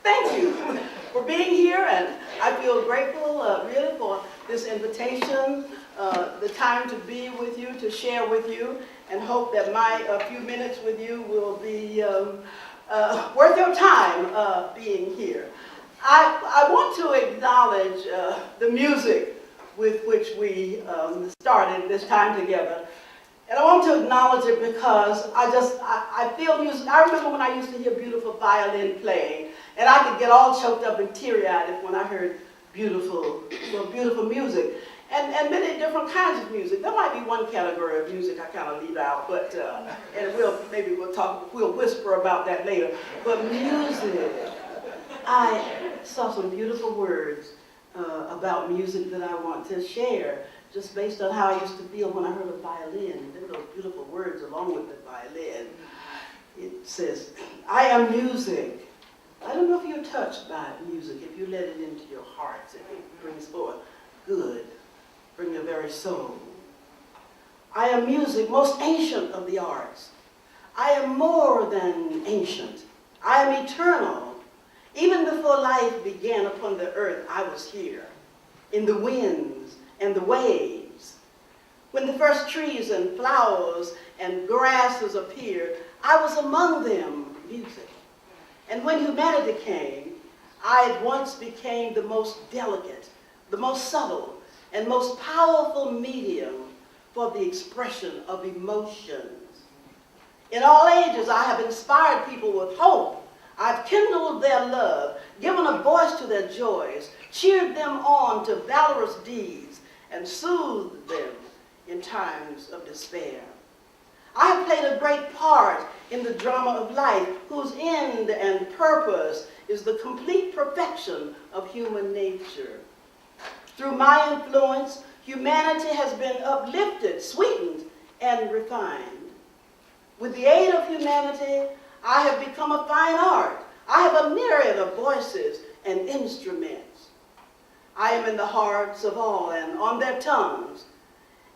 thank you for being here, and I feel grateful really for this invitation, the time to be with you, to share with you, and hope that my few minutes with you will be worth your time being here. I want to acknowledge the music with which we started this time together. And I want to acknowledge it because I feel music. I remember when I used to hear beautiful violin playing, and I could get all choked up and teary-eyed when I heard beautiful music. And many different kinds of music. There might be one category of music I kind of leave out, but and we'll whisper about that later. But music, I saw some beautiful words about music that I want to share, just based on how I used to feel when I heard a violin, and then those beautiful words along with the violin. It says, I am music. I don't know if you're touched by music, if you let it into your hearts, if it brings forth good, bring your very soul. I am music, most ancient of the arts. I am more than ancient. I am eternal. Even before life began upon the earth, I was here, in the winds and the waves. When the first trees and flowers and grasses appeared, I was among them, music. And when humanity came, I at once became the most delicate, the most subtle, and most powerful medium for the expression of emotions. In all ages, I have inspired people with hope. I've kindled their love, given a voice to their joys, cheered them on to valorous deeds, and soothed them in times of despair. I have played a great part in the drama of life, whose end and purpose is the complete perfection of human nature. Through my influence, humanity has been uplifted, sweetened, and refined. With the aid of humanity, I have become a fine art. I have a myriad of voices and instruments. I am in the hearts of all and on their tongues.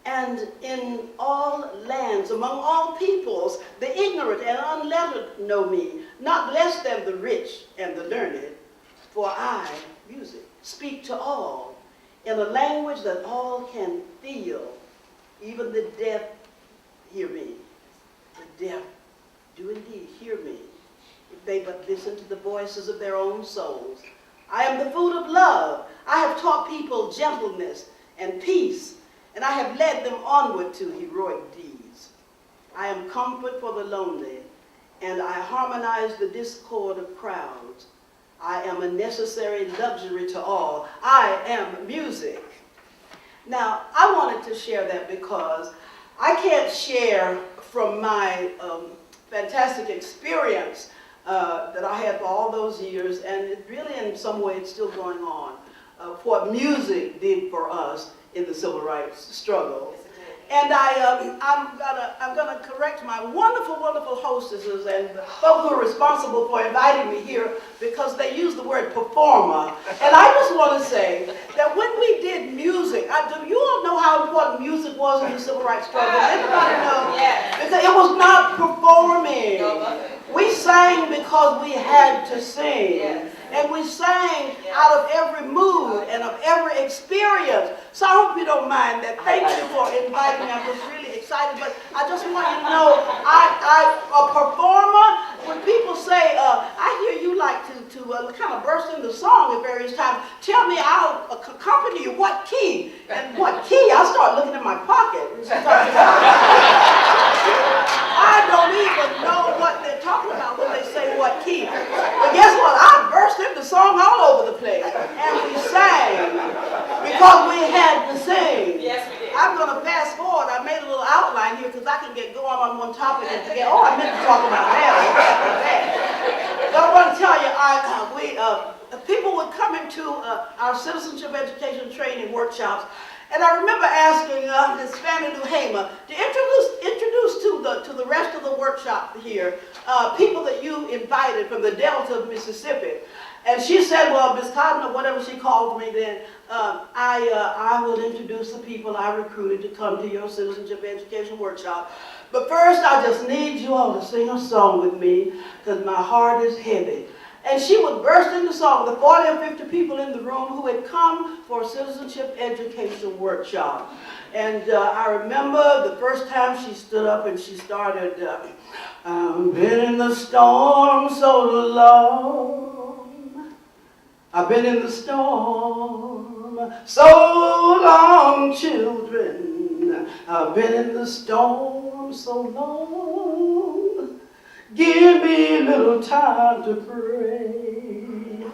And in all lands, among all peoples, the ignorant and unlettered know me, not less than the rich and the learned. For I, music, speak to all in a language that all can feel. Even the deaf hear me. The deaf do indeed hear me, if they but listen to the voices of their own souls. I am the food of love. I have taught people gentleness and peace, and I have led them onward to heroic deeds. I am comfort for the lonely, and I harmonize the discord of crowds. I am a necessary luxury to all. I am music. Now, I wanted to share that because I can't share from my fantastic experience that I had for all those years, and it really in some way it's still going on, what music did for us in the civil rights struggle. And I'm gonna correct my wonderful, wonderful hostesses and folks who are responsible for inviting me here, because they use the word performer. And I just want to say that when we did music, do you all know how important music was in the civil rights struggle? Everybody know? Yes. Because it was not performing. We sang because we had to sing. Yes. And we sang out of every mood and of every experience. So I hope you don't mind that. Thank you for inviting me. I'm just really excited. But I just want you to know, a performer, when people say, I hear you like to kind of burst into song at various times, tell me, I'll accompany you. What key? And what key? I start looking in my pocket. I don't even know what they're talking about when they say what key. But guess what? I burst into song all over the place. And we sang because we had to sing. Yes, we did. I'm going to fast forward. I made a little outline here because I can get going on one topic and forget, oh, I meant to talk about that. But I want to tell you, people would come into our citizenship education training workshops. And I remember asking this Fannie Luhama to introduce to the rest of the workshop here people that you invited from the Delta of Mississippi. And she said, well, Miss Cotton, or whatever she called me then, I will introduce the people I recruited to come to your citizenship education workshop. But first, I just need you all to sing a song with me, because my heart is heavy. And she would burst into song, the 40 or 50 people in the room who had come for a citizenship education workshop. And I remember the first time she stood up and she started, I've been in the storm so long. I've been in the storm so long, children. I've been in the storm so long. Give me a little time to pray.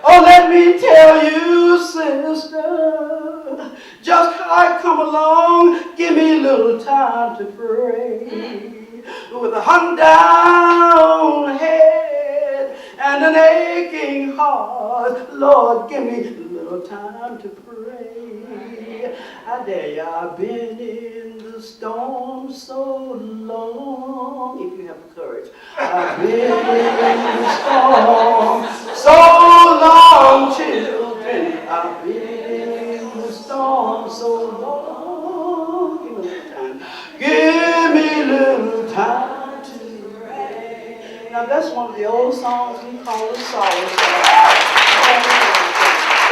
Oh, let me tell you, sister, just how I come along, give me a little time to pray. With a hung down head and an aching heart, Lord, give me a little time to pray. I dare you, I've been in the storm so long, if you have the courage. I've been in the storm so long, children. I've been in the storm so long. Give me a little time. Give me a little time to pray. Now that's one of the old songs we call a sorrow song.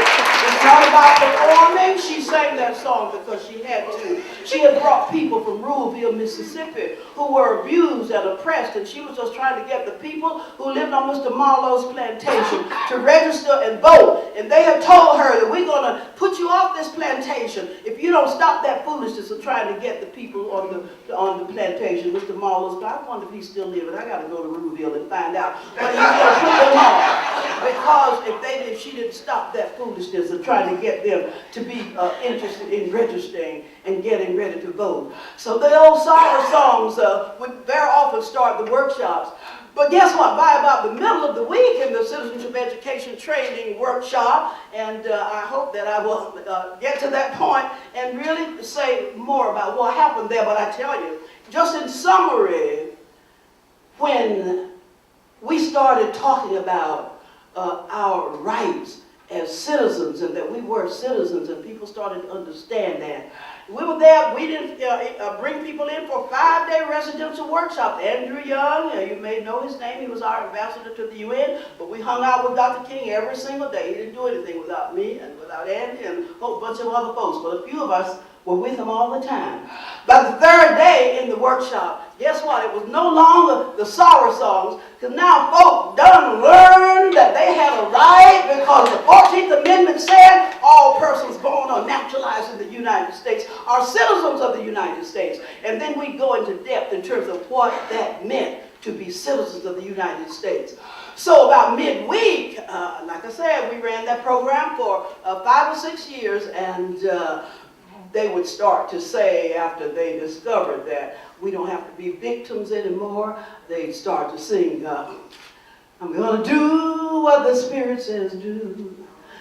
It's not about performing. She sang that song because she had to. She had brought people from Ruleville, Mississippi, who were abused and oppressed, and she was just trying to get the people who lived on Mr. Marlowe's plantation to register and vote. And they had told her that we're going to put you off this plantation if you don't stop that foolishness of trying to get the people on the plantation. Mr. Marlowe's, I wonder if he's still living. I got to go to Ruleville and find out. But he's going to put them off because if she didn't stop that foolishness of trying to get them to be interested in registering and getting ready to vote. So the old sorrow songs would very often start the workshops. But guess what? By about the middle of the week in the Citizenship Education Training Workshop, and I hope that I will get to that point and really say more about what happened there. But I tell you, just in summary, when we started talking about our rights as citizens and that we were citizens and people started to understand that. We were there, we didn't bring people in for a 5-day residential workshop. Andrew Young, you may know his name, he was our ambassador to the UN, but we hung out with Dr. King every single day. He didn't do anything without me and without Andy and a whole bunch of other folks, but a few of us were with him all the time. By the 3rd day in the workshop, guess what? It was no longer the sorrow songs, because now folk done learned that they had a right because the 14th Amendment said all persons born or naturalized in the United States are citizens of the United States. And then we go into depth in terms of what that meant to be citizens of the United States. So about midweek, like I said, we ran that program for 5 or 6 years, and they would start to say, after they discovered that we don't have to be victims anymore, they'd start to sing, I'm going to do what the Spirit says do.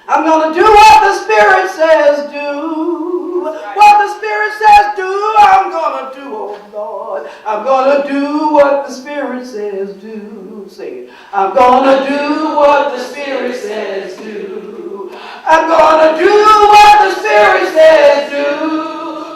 I'm going to do what the Spirit says do. What the Spirit says do, I'm going to do, oh Lord. I'm going to do what the Spirit says do. Sing it. I'm going to do what the Spirit says do. I'm going to do what the Spirit says do.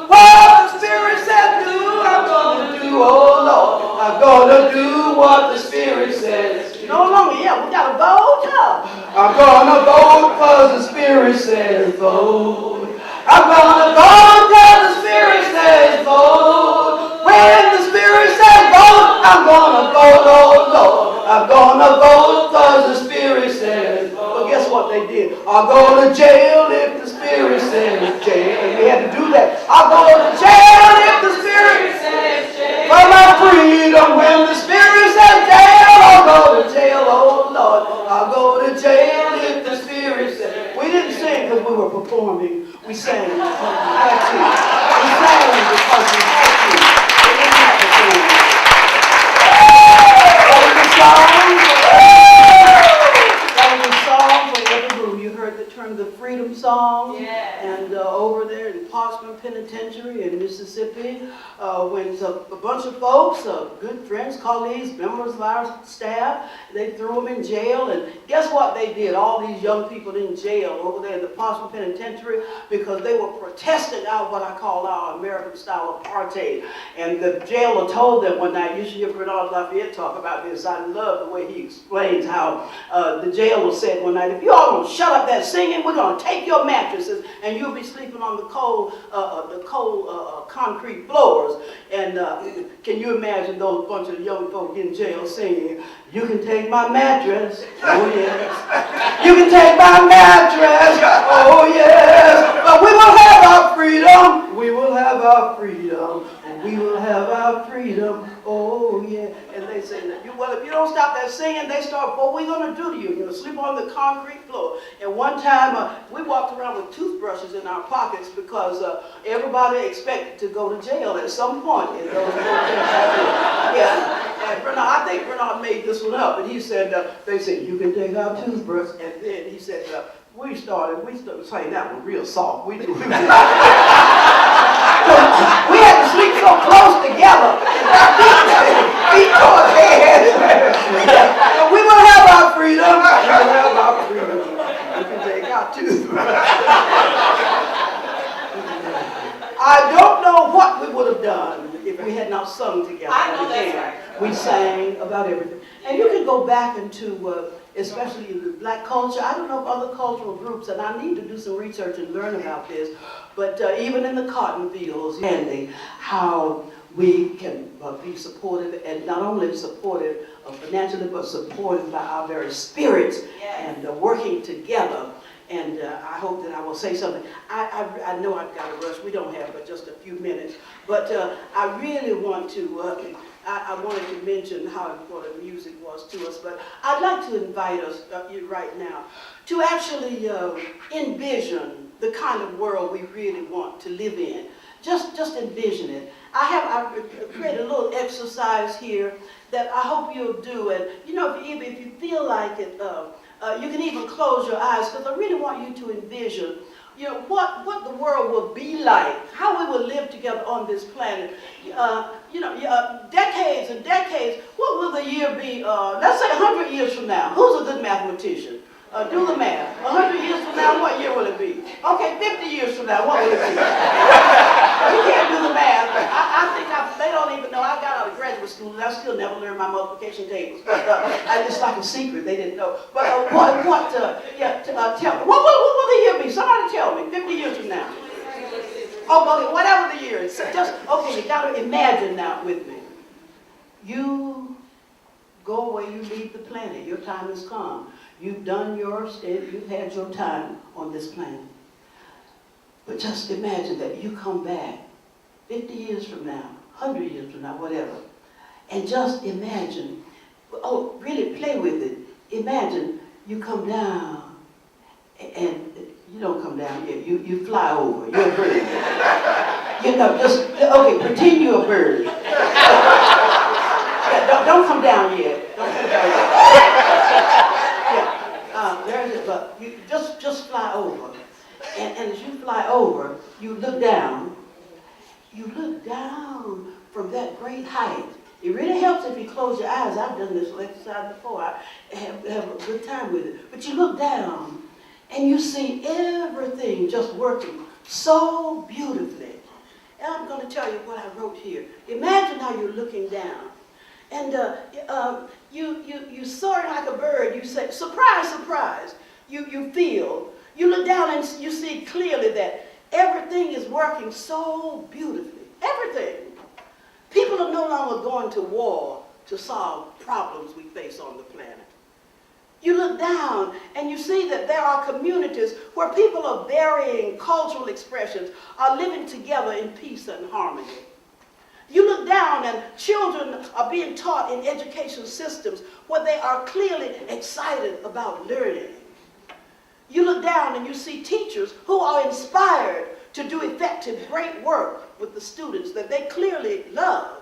What the Spirit says do, I'm going to do, oh Lord. I'm going to do what the Spirit says do. No longer, yeah, we got to vote up. I'm going to vote because the Spirit says vote. I'm going to vote because the Spirit says vote. When the Spirit says vote, I'm going to vote, oh Lord. I'm going to vote because the Spirit says vote. But guess what they did? I'll go to jail if the Spirit says jail. And we had to do that. I'll go to jail if the Spirit says jail. For my freedom, when the Spirit says jail, I'll go to jail, oh Lord. I'll go to jail if the Spirit says. We didn't sing because we were performing. We sang because we had to. We sang because we had to. We didn't have to sing. That was the song. That was the song for every room. You heard the term learned the freedom song. Yeah. And over there in Parchman Penitentiary in Mississippi, when a bunch of folks, good friends, colleagues, members of our staff, they threw them in jail. And guess what they did? All these young people in jail over there in the Parchman Penitentiary, because they were protesting out what I call our American style apartheid. And the jailer told them one night, you should hear Bernard Lafayette talk about this. I love the way he explains how the jailer said one night, if you all don't shut up that singing, we're going to take your mattresses and you'll be sleeping on the cold concrete floors. And can you imagine those bunch of young folk in jail singing, you can take my mattress, oh yes. You can take my mattress, oh yes. But we will have our freedom, we will have our freedom, we will have our freedom, oh yeah. And they say, well, if you don't stop that singing, they start, what are we going to do to you? You're going to sleep on the concrete floor. And one time, we walked around with toothbrushes in our pockets because everybody expected to go to jail at some point in those yeah. And Bernard, I think Bernard made this one up, and he said, they said, you can take our toothbrush. And then he said, we started saying that one real soft. We had to sleep so close together. Feet toward head. We will have our freedom. We will have our freedom. We can take our toothbrush. I don't know what we would have done if we had not sung together. I know that's right. We sang about everything. And you can go back into, especially in the black culture, I don't know if other cultural groups, and I need to do some research and learn about this, but even in the cotton fields, how we can be supportive, and not only supportive financially, but supported by our very spirits. Yes. And working together. And I hope that I will say something. I know I've got to rush. We don't have but just a few minutes. But I really want to, I wanted to mention how important music was to us. But I'd like to invite us right now to actually envision the kind of world we really want to live in. Just envision it. I've created a little exercise here that I hope you'll do. And you know, if you feel like it, you can even close your eyes, because I really want you to envision, you know, what the world will be like, how we will live together on this planet. Decades and decades. What will the year be? Let's say 100 years from now. Who's a good mathematician? Do the math. 100 years from now, what year will it be? Okay, 50 years from now, what will it be? You can't do the math. I think they don't even know. I got out of graduate school and I still never learned my multiplication tables. It's like a secret. They didn't know. But tell me, what will the year be? Somebody tell me, 50 years from now. Oh, well, whatever the year is. Okay, you got to imagine now with me. You go away, you leave the planet. Your time has come. You've done your stint, you've had your time on this planet. But just imagine that you come back 50 years from now, 100 years from now, whatever, and just imagine, really play with it. Imagine you come down, and you don't come down yet, you fly over, you're a bird. Pretend you're a bird. Don't come down yet. Don't come down yet. There's it, but you just fly over. And as you fly over, you look down. You look down from that great height. It really helps if you close your eyes. I've done this exercise before. I have a good time with it. But you look down, and you see everything just working so beautifully. And I'm going to tell you what I wrote here. Imagine how you're looking down. And you soar like a bird. You say, surprise, surprise. You feel. You look down and you see clearly that everything is working so beautifully. Everything. People are no longer going to war to solve problems we face on the planet. You look down and you see that there are communities where people of varying cultural expressions are living together in peace and harmony. You look down and children are being taught in education systems where they are clearly excited about learning. You look down and you see teachers who are inspired to do effective, great work with the students that they clearly love.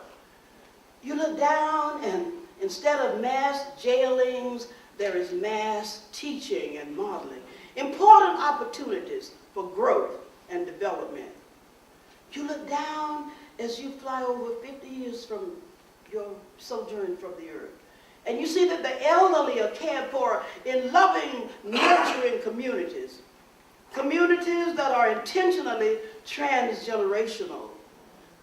You look down and instead of mass jailings, there is mass teaching and modeling. important opportunities for growth and development. You look down as you fly over 50 years from your sojourn from the earth, and you see that the elderly are cared for in loving, nurturing communities. Communities that are intentionally transgenerational.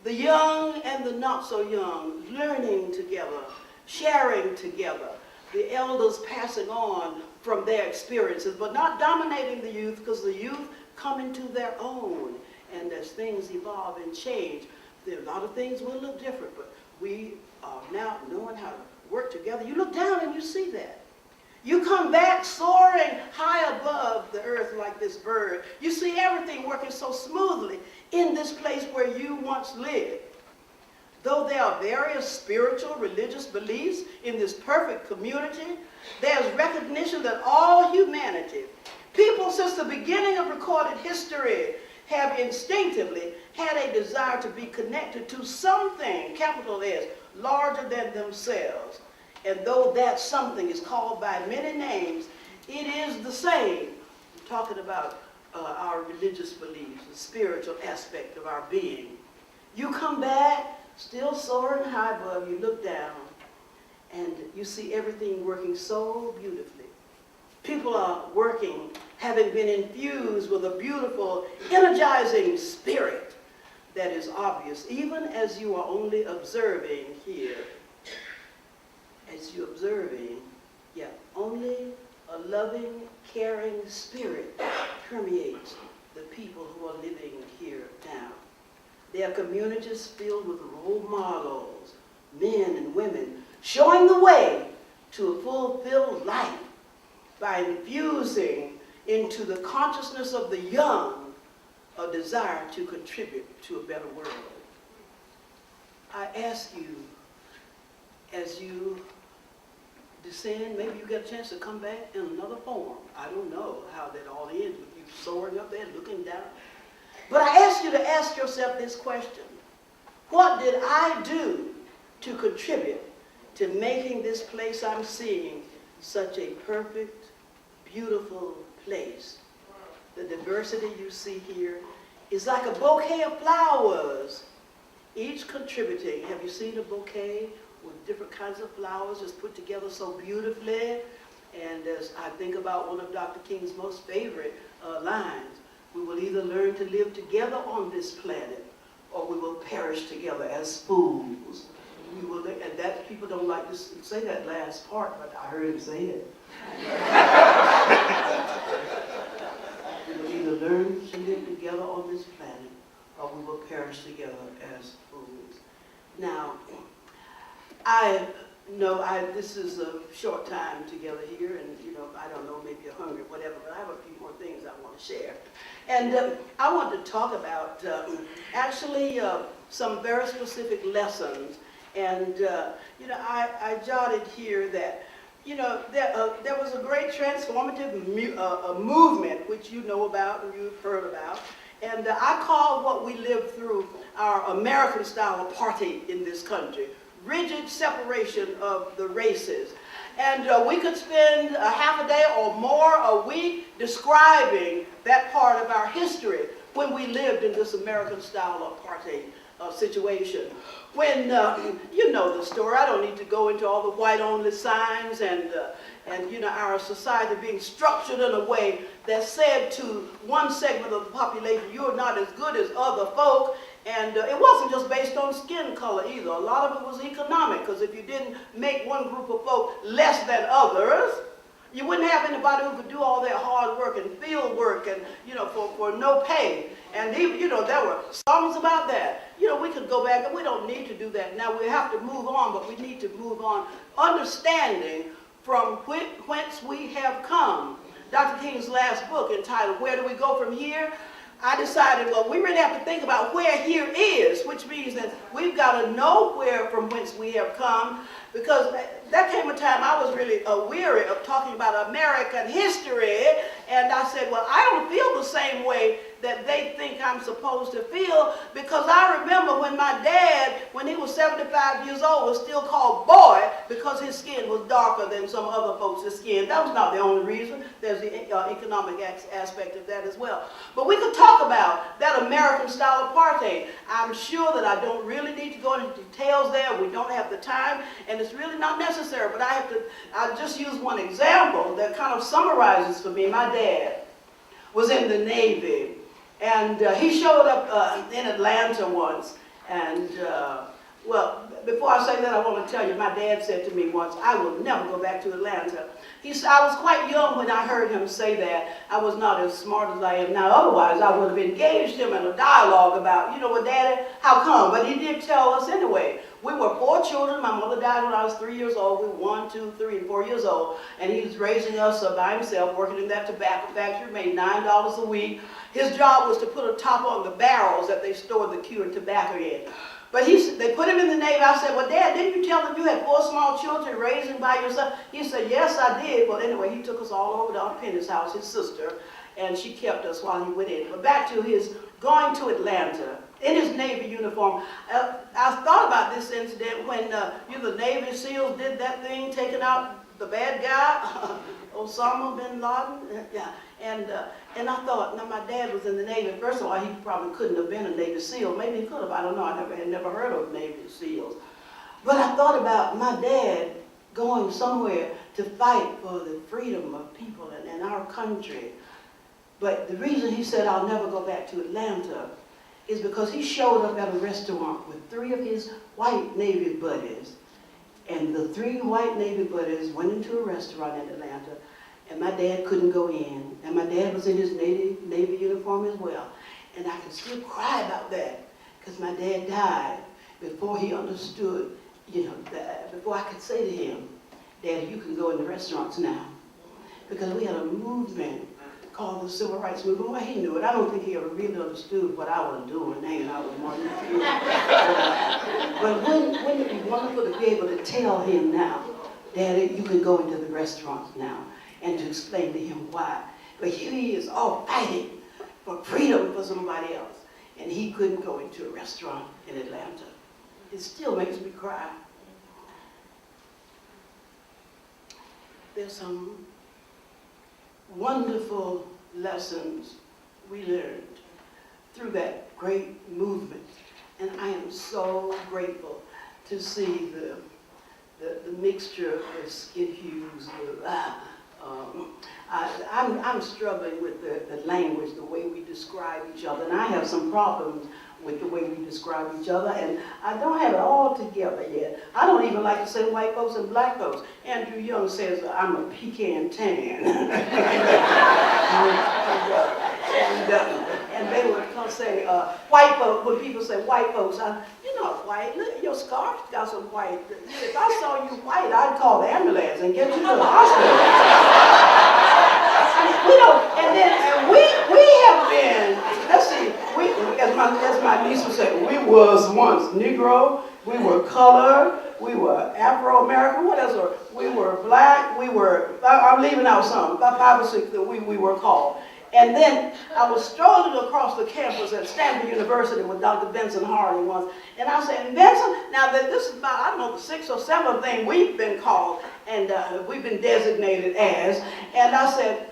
The young and the not so young learning together, sharing together. The elders passing on from their experiences, but not dominating the youth, because the youth come into their own. And as things evolve and change, there are a lot of things will look different, but we are now knowing how to work together. You look down and you see that. You come back soaring high above the earth like this bird. You see everything working so smoothly in this place where you once lived. Though there are various spiritual, religious beliefs in this perfect community, there's recognition that all humanity, people since the beginning of recorded history, have instinctively had a desire to be connected to something, capital S, larger than themselves. And though that something is called by many names, it is the same. I'm talking about our religious beliefs, the spiritual aspect of our being. You come back, still soaring high above, you look down, and you see everything working so beautifully. People are working, having been infused with a beautiful, energizing spirit that is obvious, even as you are only observing here. As you're observing, only a loving, caring spirit permeates the people who are living here now. There are communities filled with role models, men and women, showing the way to a fulfilled life by infusing into the consciousness of the young a desire to contribute to a better world. I ask you, as you descend, maybe you get a chance to come back in another form. I don't know how that all ends with you soaring up there, looking down. But I ask you to ask yourself this question. What did I do to contribute to making this place I'm seeing such a perfect, beautiful place? The diversity you see here is like a bouquet of flowers, each contributing. Have you seen a bouquet with different kinds of flowers just put together so beautifully? And as I think about one of Dr. King's most favorite lines, we will either learn to live together on this planet, or we will perish together as fools. We will, and that people don't like to say that last part, but I heard him say it. We will either learn to live together on this planet, or we will perish together as fools. Now, I know this is a short time together here, and I don't know, maybe you're hungry, whatever, but I have a few more things I want to share. And I want to talk about actually some very specific lessons. And I jotted here that there was a great transformative movement, which you know about and you've heard about. And I call what we lived through our American-style apartheid in this country. Rigid separation of the races. And we could spend a half a day or more a week describing that part of our history when we lived in this American-style apartheid situation. When, you know the story, I don't need to go into all the white-only signs and our society being structured in a way that said to one segment of the population, you're not as good as other folk. And it wasn't just based on skin color either. A lot of it was economic, because if you didn't make one group of folk less than others, you wouldn't have anybody who could do all that hard work and field work and, for no pay. And even, there were songs about that. We could go back, and we don't need to do that now. We have to move on, but we need to move on understanding from whence we have come. Dr. King's last book entitled, Where Do We Go From Here? I decided, well, we really have to think about where here is, which means that we've got to know from whence we have come. because there came a time I was really weary of talking about American history, and I said, well, I don't feel the same way that they think I'm supposed to feel, because I remember when my dad, when he was 75 years old, was still called boy because his skin was darker than some other folks' skin. That was not the only reason. There's the economic aspect of that as well. But we could talk about that American-style apartheid. I'm sure that I don't really need to go into details there. We don't have the time, and it's really not necessary. But I'll just use one example that kind of summarizes for me. My dad was in the Navy. And he showed up in Atlanta once, and well, before I say that, I want to tell you, my dad said to me once, I will never go back to Atlanta. He said, I was quite young when I heard him say that. I was not as smart as I am now. Otherwise, I would have engaged him in a dialogue about, you know what, Daddy, how come? But he did tell us anyway. We were 4 children. My mother died when I was 3 years old. We were 1, 2, 3, and 4 years old. And he was raising us by himself, working in that tobacco factory, made $9 a week. His job was to put a top on the barrels that they stored the cured tobacco in. But they put him in the Navy. I said, well, Dad, didn't you tell them you had 4 small children raising by yourself? He said, yes, I did. Well, anyway, he took us all over to Aunt Penny's house, his sister, and she kept us while he went in. But back to his going to Atlanta in his Navy uniform. I thought about this incident when the Navy SEALs did that thing, taking out the bad guy, Osama bin Laden. Yeah. And I thought, now my dad was in the Navy. First of all, he probably couldn't have been a Navy SEAL. Maybe he could have. I don't know. I had never heard of Navy SEAls. But I thought about my dad going somewhere to fight for the freedom of people in our country. But the reason he said, I'll never go back to Atlanta is because he showed up at a restaurant with 3 of his white Navy buddies. And the 3 white Navy buddies went into a restaurant in Atlanta. And my dad couldn't go in. And my dad was in his Navy uniform as well. And I can still cry about that because my dad died before he understood, before I could say to him, Daddy, you can go in the restaurants now. Because we had a movement called the Civil Rights Movement. Well, he knew it. I don't think he ever really understood what I was doing, hanging out with Martin Luther King. But wouldn't it be wonderful to be able to tell him now, Daddy, you can go into the restaurants now, and to explain to him why. But here he is, all fighting for freedom for somebody else. And he couldn't go into a restaurant in Atlanta. It still makes me cry. There's some wonderful lessons we learned through that great movement. And I am so grateful to see the mixture of skin hues, I'm struggling with the language, the way we describe each other, and I have some problems with the way we describe each other, and I don't have it all together yet. I don't even like to say white folks and black folks. Andrew Young says I'm a pecan tan. And they would say white folks, when people say white folks, you're not white, look, your scarf's got some white. If I saw you white, I'd call the ambulance and get you to the hospital. And we have been, let's see, as my niece would say, we was once Negro, we were colored, we were Afro-American, what else were we? Were black, we were, I'm leaving out some, about 5 or 6 that we were called. And then I was strolling across the campus at Stanford University with Dr. Benson Harding once, and I said, Benson, now that this is about, I don't know, the 6th or 7th thing we've been called, and we've been designated as, and I said,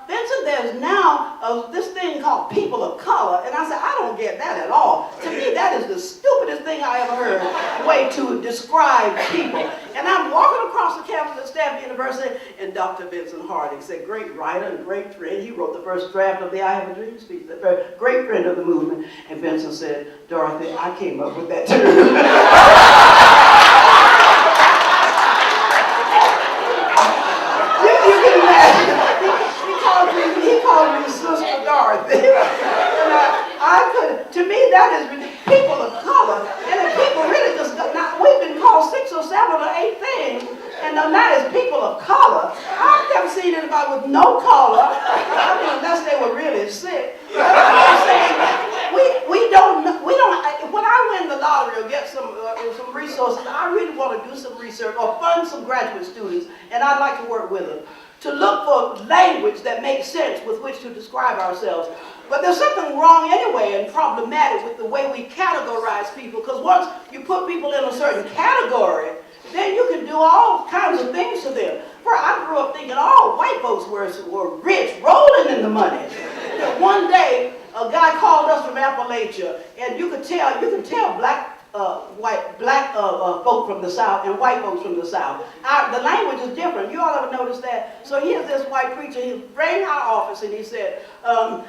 Benson, there's now this thing called people of color, and I said, I don't get that at all. To me, that is the stupidest thing I ever heard, way to describe people. And I'm walking across the campus at Stanford University, and Dr. Benson Harding said, great writer and great friend. He wrote the first draft of the I Have a Dream speech, the great friend of the movement. And Benson said, Dorothy, I came up with that term. You can imagine. He called me Sister Dorothy. And to me, that is really people of color. And if people really just, now, we've been called 6 or 7 or 8 things, and that is people of color. I've never seen anybody with no color, unless they were really sick. But I'm saying, when I win the lottery or get some resources, I really want to do some research or language that makes sense with which to describe ourselves. But there's something wrong anyway and problematic with the way we categorize people, because once you put people in a certain category, then you can do all kinds of things to them. I grew up thinking all white folks were rich, rolling in the money. One day, a guy called us from Appalachia, and you can tell black folk from the South and white folks from the South. The language is different. You all ever noticed that? So here's this white preacher. He rang our office and he said, I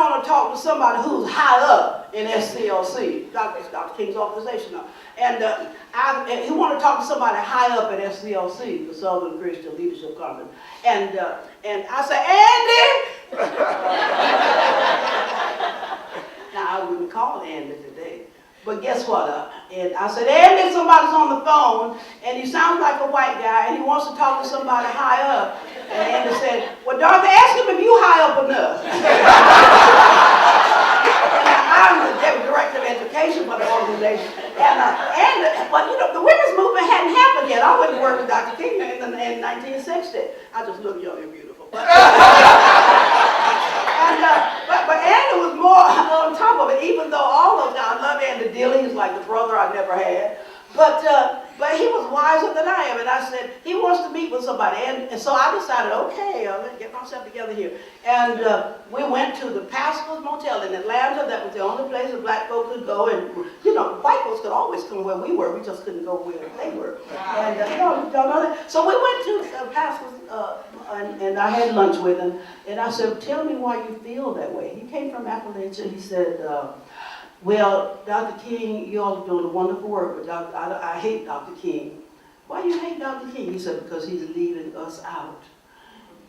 want to talk to somebody who's high up in SCLC. It's Dr. King's organization now. And he wanted to talk to somebody high up at SCLC, the Southern Christian Leadership Conference. And I said, Andy! Now, I wouldn't call Andy today. But guess what? And I said, Andy, somebody's on the phone, and he sounds like a white guy, and he wants to talk to somebody high up. And Andy said, well, Dorothy, ask him if you high up enough. I'm the director of education for the organization. But you know, the women's movement hadn't happened yet. I went to work with Dr. King in 1960. I just look young and beautiful. But Andy was more on top of it, even though all of them, I love Andy dearly. He's like the brother I never had. But he was wiser than I am, and I said, he wants to meet with somebody. And so I decided, okay, let's get myself together here. And we went to the Pascal's Motel in Atlanta. That was the only place that black folks could go. And, you know, white folks could always come where we were. We just couldn't go where they were. And, y'all know that. So we went to Pascal's, and I had lunch with him. And I said, tell me why you feel that way. He came from Appalachia. He said, well, Dr. King, you all are doing a wonderful work, but I hate Dr. King. Why do you hate Dr. King? He said, because he's leaving us out.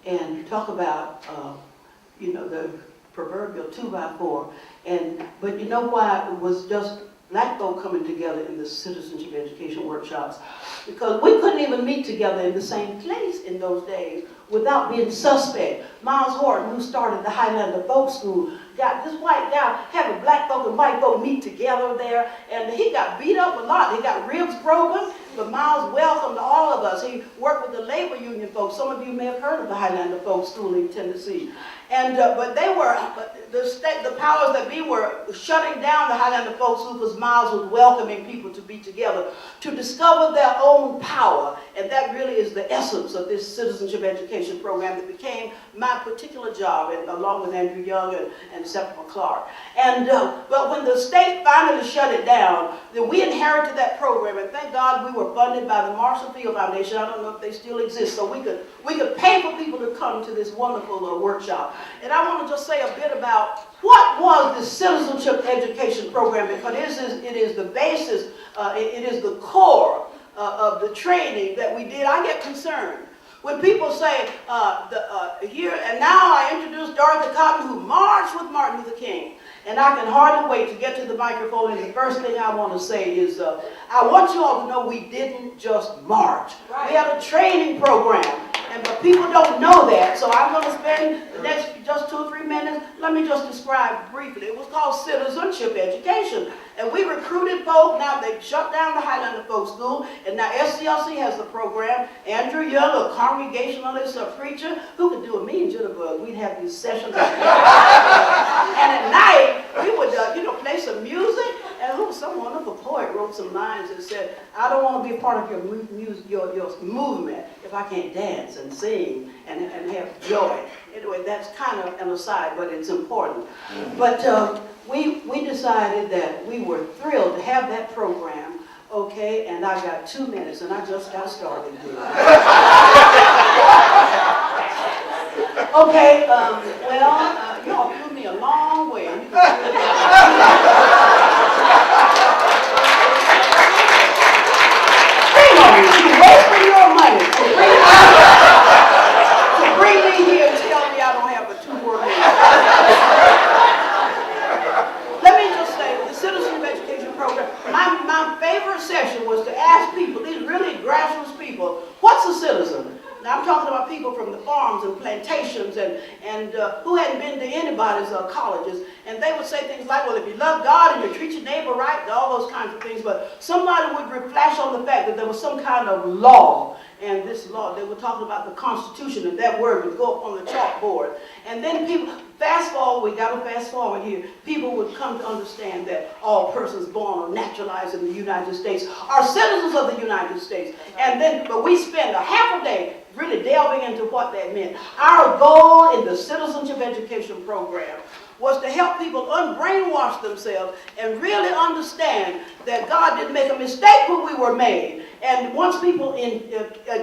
And you talk about, you know, the proverbial 2x4. But you know why it was just black folk coming together in the citizenship education workshops? Because we couldn't even meet together in the same place in those days without being suspect. Miles Horton, who started the Highlander Folk School, got this white guy having black folk and white folk meet together there, and he got beat up a lot. He got ribs broken, but Miles welcomed all of us. He worked with the labor union folks. Some of you may have heard of the Highlander Folk School in Tennessee. And but the powers that be were shutting down the Highlander Folk School because Miles was welcoming people to be together to discover their own power. And that really is the essence of this citizenship education program that became my particular job, and along with Andrew Young and Septima Clark. And but when the state finally shut it down, then we inherited that program, and thank God we were funded by the Marshall Field Foundation. I don't know if they still exist, so we could pay for people to come to this wonderful workshop. And I want to just say a bit about what was the citizenship education program, because it is the basis, it is the core of the training that we did. I get concerned when people say, here, and now I introduce Dorothy Cotton, who marched with Martin Luther King. And I can hardly wait to get to the microphone, and the first thing I want to say is, I want you all to know we didn't just march. Right. We had a training program, but people don't know that, so I'm going to spend the next just 2 or 3 minutes. Let me just describe briefly. It was called Citizenship Education, and we recruited folk. Now they've shut down the Highlander Folk School, and now SCLC has the program. Andrew Young, a Congregationalist, a preacher, who could do a mean jitterbug. We'd have these sessions. And at night, we would play some music. And some wonderful poet wrote some lines that said, I don't want to be a part of your movement if I can't dance and sing and have joy. Anyway, that's kind of an aside, but it's important. But we decided that we were thrilled to have that program, okay, and I got 2 minutes, and I just got started here. Okay, well, y'all flew me a long way. You're wasting your money to bring me here and tell me I don't have a 2-word name. Let me just say, the Citizenship Education Program, my favorite session was to ask people, these really grassroots people, what's a citizen? Now I'm talking about people from the farms and plantations and who hadn't been to anybody's colleges, and they would say things like, well, if you love God and you treat your neighbor right, and all those kinds of things, but somebody would flash on the fact that there was some kind of law, and this law, they were talking about the Constitution, and that word would go up on the chalkboard. And then people, fast forward, we got to fast forward here, people would come to understand that all persons born or naturalized in the United States are citizens of the United States. And then, but we spend a half a day really delving into what that meant. Our goal in the Citizenship Education Program was to help people unbrainwash themselves and really understand that God didn't make a mistake when we were made. And once people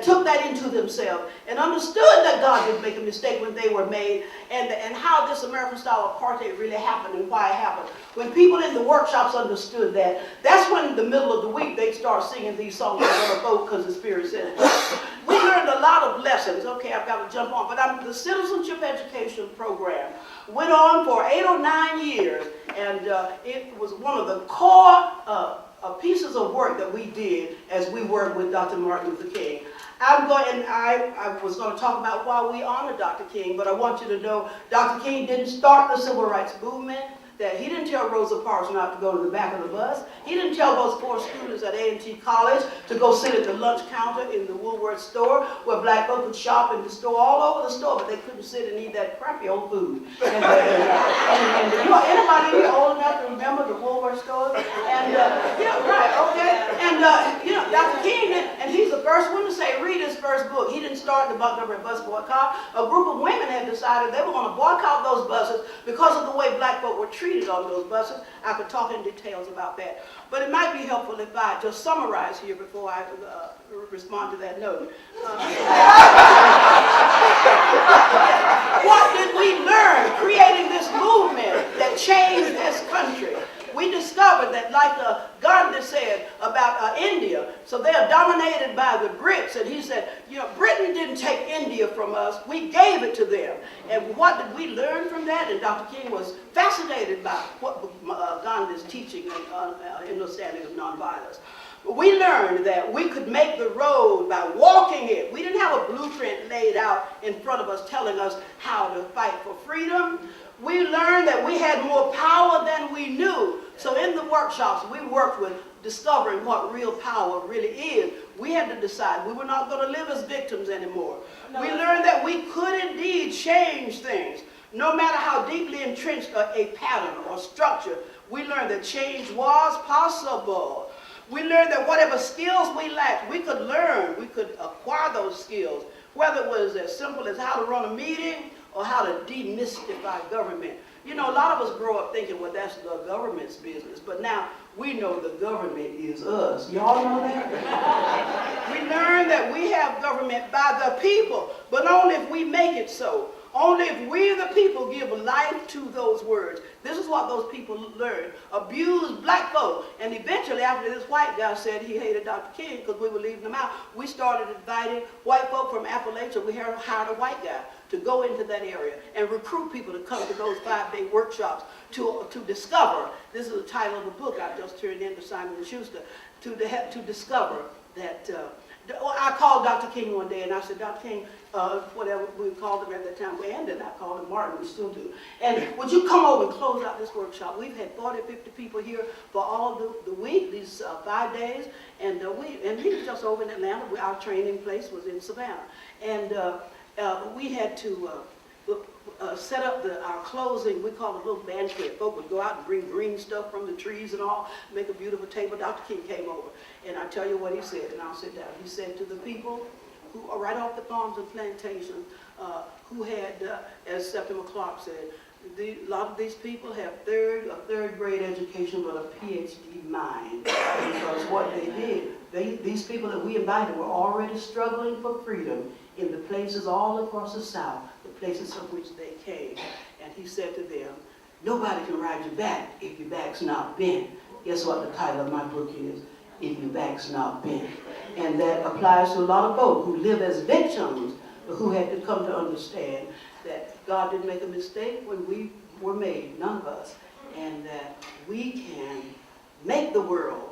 took that into themselves and understood that God didn't make a mistake when they were made, and how this American-style apartheid really happened and why it happened. When people in the workshops understood that, that's when in the middle of the week they start singing these songs on the boat because the Spirit said it. We learned a lot of lessons. Okay, I've got to jump on. But the Citizenship Education Program went on for 8 or 9 years, and it was one of the core pieces of work that we did as we worked with Dr. Martin Luther King. I was going to talk about why we honor Dr. King, but I want you to know Dr. King didn't start the civil rights movement. That he didn't tell Rosa Parks not to go to the back of the bus. He didn't tell those 4 students at A&T College to go sit at the lunch counter in the Woolworth store where black folks would shop in the store, all over the store, but they couldn't sit and eat that crappy old food. And you know, anybody here old enough to remember the Woolworth store? And yeah, right, okay. And you know, Dr. King, and he's the first one to say, read his first book. He didn't start the Montgomery bus boycott. A group of women had decided they were going to boycott those buses because of the way black folk were treated on those buses. I could talk in details about that. But it might be helpful if I just summarize here before I respond to that note. What did we learn creating this movement that changed this country? We discovered that, like Gandhi said about India, so they are dominated by the Brits, and he said, you know, Britain didn't take India from us, we gave it to them. And what did we learn from that? And Dr. King was fascinated by what Gandhi's teaching and understanding of nonviolence. We learned that we could make the road by walking it. We didn't have a blueprint laid out in front of us telling us how to fight for freedom. We learned that we had more power than we knew. So in the workshops, we worked with discovering what real power really is. We had to decide we were not going to live as victims anymore. We learned that we could indeed change things. No matter how deeply entrenched a pattern or structure, we learned that change was possible. We learned that whatever skills we lacked, we could learn. We could acquire those skills, whether it was as simple as how to run a meeting or how to demystify government. You know, a lot of us grow up thinking, well, that's the government's business. But now we know the government is us. Y'all know that? We learn that we have government by the people, but only if we make it so. Only if we, the people, give life to those words. This is what those people learned. Abuse black folk. And eventually, after this white guy said he hated Dr. King because we were leaving him out, we started inviting white folk from Appalachia. We hired a white guy to go into that area and recruit people to come to those 5-day workshops to discover. This is the title of the book I just turned in to Simon & Schuster, to discover that. I called Dr. King one day and I said, Dr. King, whatever we called him at that time, and then I called him Martin, we still do. And would you come over and close out this workshop? We've had 40, 50 people here for all the week, these 5 days, and he was just over in Atlanta. Our training place was in Savannah. And we had to set up our closing, we call it a little banquet. Folk would go out and bring green stuff from the trees and all, make a beautiful table. Dr. King came over, and I tell you what he said, and I'll sit down. He said to the people who are right off the farms and plantations, who had, as Septima Clark said, a lot of these people have a third grade education, but a PhD mind. Because what they did, these people that we invited were already struggling for freedom in the places all across the South, the places from which they came. And he said to them, nobody can ride your back if your back's not bent. Guess what the title of my book is? If your back's not bent. And that applies to a lot of folks who live as victims, but who had to come to understand that God didn't make a mistake when we were made, none of us, and that we can make the world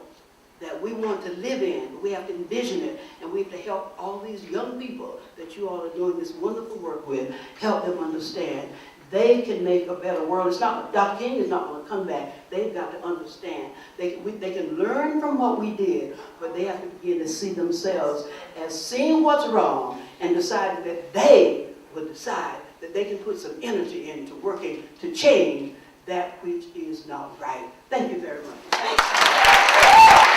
that we want to live in. We have to envision it, and we have to help all these young people that you all are doing this wonderful work with, help them understand they can make a better world. It's not, Dr. King is not going to come back. They've got to understand. They can learn from what we did, but they have to begin to see themselves as seeing what's wrong and deciding that they will decide that they can put some energy into working to change that which is not right. Thank you very much.